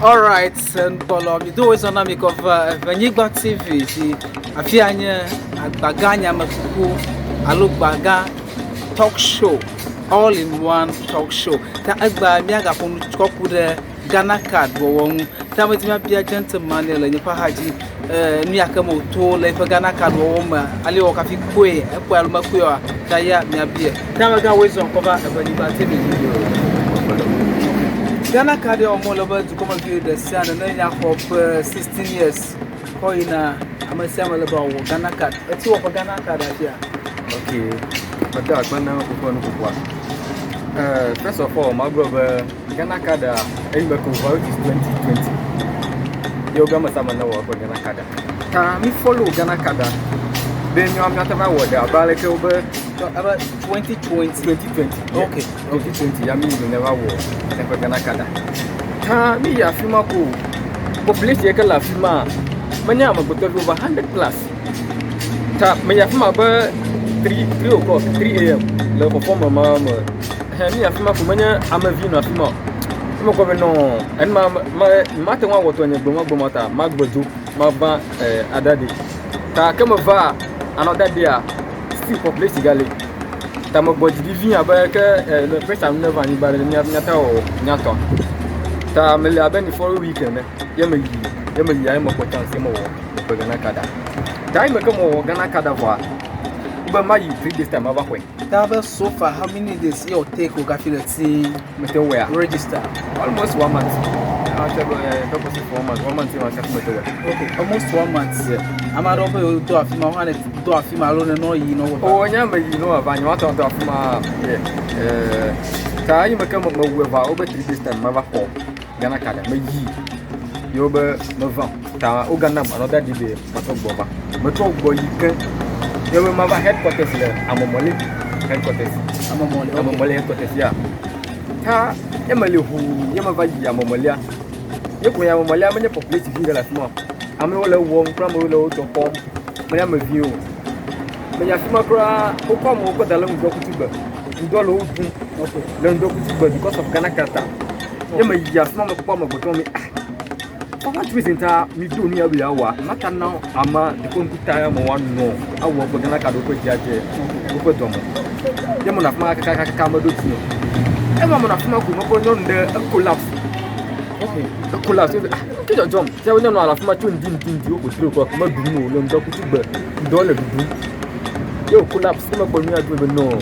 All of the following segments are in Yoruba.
All right, and Polo, we do is on a make of Ewenyigba TV. Afianya Agbagã Nyamekuku, Agbagã talk show, all in one talk show. That Agbagã Nyamekuku the Ghana card, but that was me be a gentleman, and you pahaji, Niakamo told like a Ghana card, woman, Ali Okafi Kwe, Equal Makua, Taya, Niabia. That was on cover Ewenyigba TV. Ghana card or more over to come and view the sun and then for 16 years. Coina, I'm a sample about Ghana card. It's what Ghana card here. Okay, but that's one now. First of all, my brother Ghana card, Ewenyigba is 2020. Yoga must have no work for Ghana card. Can we follow Ghana card? Then you are not about what they are over 2020. Okay, 2020. I mean, you never war. Never Ghana card. Can me a few more population a few many am over 100 plus. Tap me a few 3 o'clock, 3 a.m. Level for my mama. Me a few many am a vino of more. I'm going on, and my matter one water on your Bomata, Magboju, Maba, Adadi. Ta come over another day, still population galley. Tamaboji divine about the person never anybody near Nata or Nato. Ta Melaben for a weekend, Yammy, I'm a potential more for Ganakada. Time ago, Ganakada, but my 3 days time of away. So far, how many days you take Okafi Meteor register? Almost 1 month. I'll 4 months, 1 month. Okay, almost 1 month. I'm out of to a female, to a female alone, and no, you know. Oh, Yama, you know, about you want to talk from Time become over 3 days time, Mava Hall, Ganakada, Meji, Yoba, Nova, Oganam, another day, Matoboba. Mato boy, you can. You remember headquarters there, I'm a Molly headquarters. I'm a Molly headquarters, yeah. Ta Emily who Yamava Yamolia. You can have a Malaman population here like more. I'm all a warm from to home. I am a view. May I come across who come over the long document. You don't know long document because of Ganakata. You may just not a form of me. For what reason we do near the hour? Not now, I'm the computer one no. I work with Ganakado Judge. Yamon of Marca Camadutino. Everyone of Marco on the collapse. Okay, the collapse. Get a jump. There was no lot of much in you could look up Maduno, long document, dollar. You collapse, never for me, I don't know.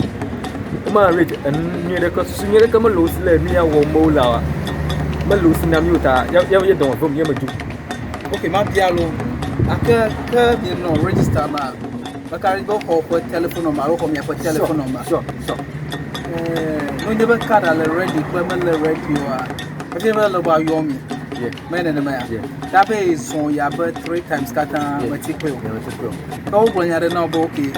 Marriage and near the cost, near the Camalus, near Womola. Malusina Muta, you don't from Yamadu. Okay, my piano. I can't, you know, register my. I can't go for telephone number or me for telephone number. Sure. No, never cut already, permanently ready you are. I never know about you me. Yeah, man and a man. That is so you have 3 times cut material. Go when you don't know, okay.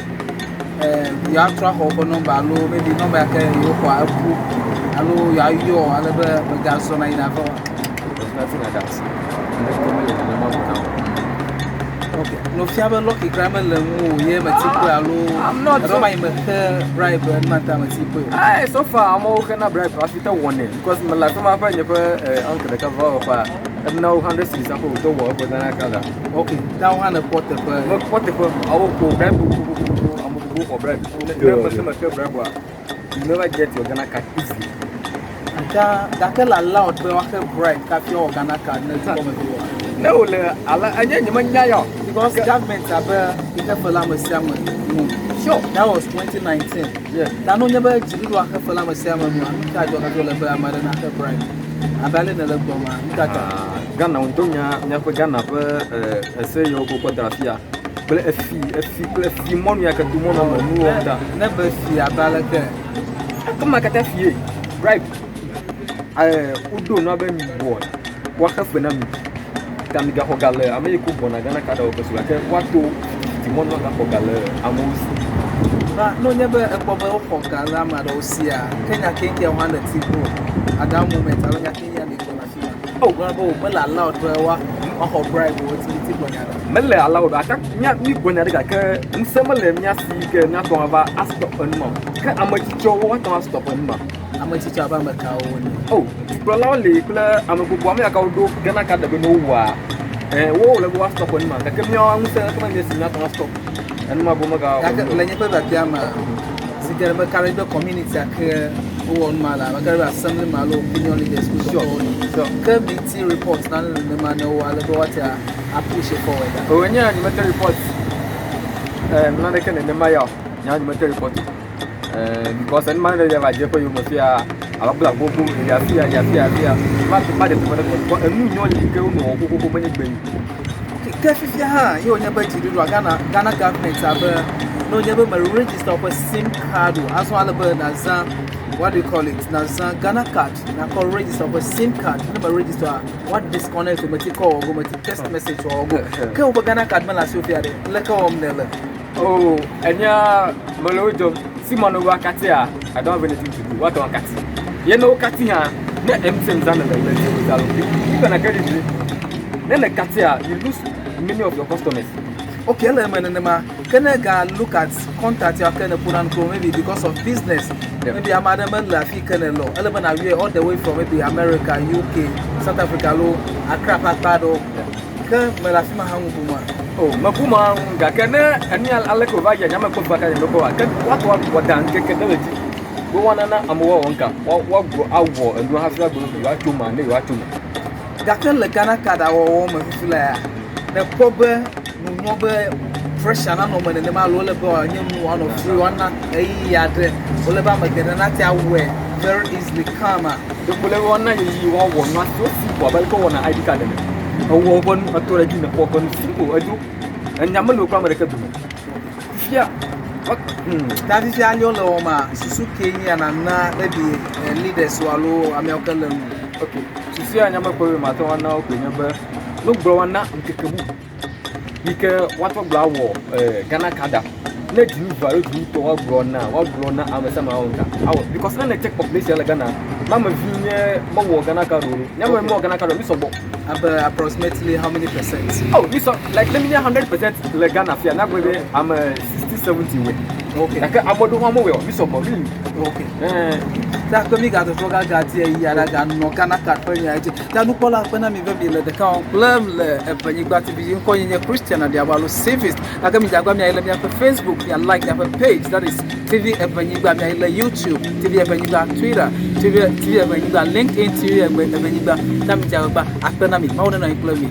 You have to hold a number, maybe number can you hello, you are you or other gas on I never. There's nothing like that. Okay, no, if you have a lucky grammar, I'm not bribe and mathematical. So far, I'm all kind of bribe after 1 year because my life, my friend, uncle, the cover of and now 100 cities are to work with an color. Okay, now 100 quarter per I will go bribe for bribe. You never get your Ghana card easily. That allowed to work bribe, cap your Ghana card. No, I didn't because government are careful. Sure, that was 2019. Yeah, now no never did work for Lama Salmon. I don't have a mother and a bride. I valid a little Ghana, never Ghana, say your photography. But a few money I can do more never see a ballot. Come back at FA, right? I would do not be born. What happened? Tamiga Hogale, American Bonagana Cado, what to Timon Hogale, Amos. No, never a bubble for Galama or Sia. Kenya can't get 100 people at that moment. I don't think oh, well, allowed to or bribe was Mele allowed attack me when I got some of them, yes, you can not go about a stop on mom. I'm a teacher, what to stop on mom. amachicha aba maka woni oh brother le kula amakuku ame aka do Ghana kada be no wa wo le go stop on ma ka kemi o anse ka me sin na to stop en ma bo maka ya le nye pe ba bia ma sigara ba Caribbean community ak won mala ba Caribbean assembly malo opinion leaders so committee report na no ma no wa le go what a push it forward Ewenyigba report na de ken ne ma ya Ewenyigba report because en man de ba je ko yo mo fia ababla gogo ya fia ma de ko enu nyo li ke no gogo manye gbe kefifia ha yo nya ba jiri do Ghana government aba no nya ba register for SIM card as well as na what do you call it na Ghana card na call register for SIM card no ba register what disconnect to meti call go meti text message or go ke o Ghana card mala sofia de le ka o mnele oh enya malojo simon wakatia I don't have anything to do what wakati you know wakati ha na MTN zana le you can get it then the katia you lose many of your customers. Okay, let me can I look at contact your kind of put and go maybe because of business. Yeah. Maybe a madam Lafi can law. Element away all the way from maybe America, UK, South Africa, low, Accra, Pado. Can Melafima Hanguma? Oh, Mapuma, Gakana, and Aleko Vaya, Nyamekuku, and Lokoa. What done? Get go one and a more onka. What go out war and you have to go to man, you are to Gakan le Ghana card our woman the problem no fresh and no man in the Malola boy, one of three one a year, Olabama get away very easily calmer. The Pulevana you want one not so simple, but go on an ID card. A woman, a toilet in the pork on simple, I do, and Yamano come at the yeah. That is the annual Loma, Suzuki and Anna, maybe leaders swallow American. Okay. Susia Nyamekuku mato na okunyebe no bro na nkekebu bike wato bla wo Ghana kada na dinu varo dinu to wa bro na amesa ma wonka awo because na check population Ghana mama vinye mo wo Ghana kada nyama mo Ghana kada mi sobo approximately how many percent? Oh, this like let me 100% le Ghana fia na go am 60-70 way. Okay. Like abodo ho mo we mi sobo really. Okay. That to me got the program got here ya no Ghana card for ya that no pola pena mi be le de kan plan le Ewenyigba TV ko yin Christian and diabalo service aga mi jagwa mi ile mi for Facebook ya like ya page that is TV Ewenyigba mi ile YouTube TV Ewenyigba Twitter TV Ewenyigba LinkedIn TV Ewenyigba tam jagwa apena mi ma wona no include me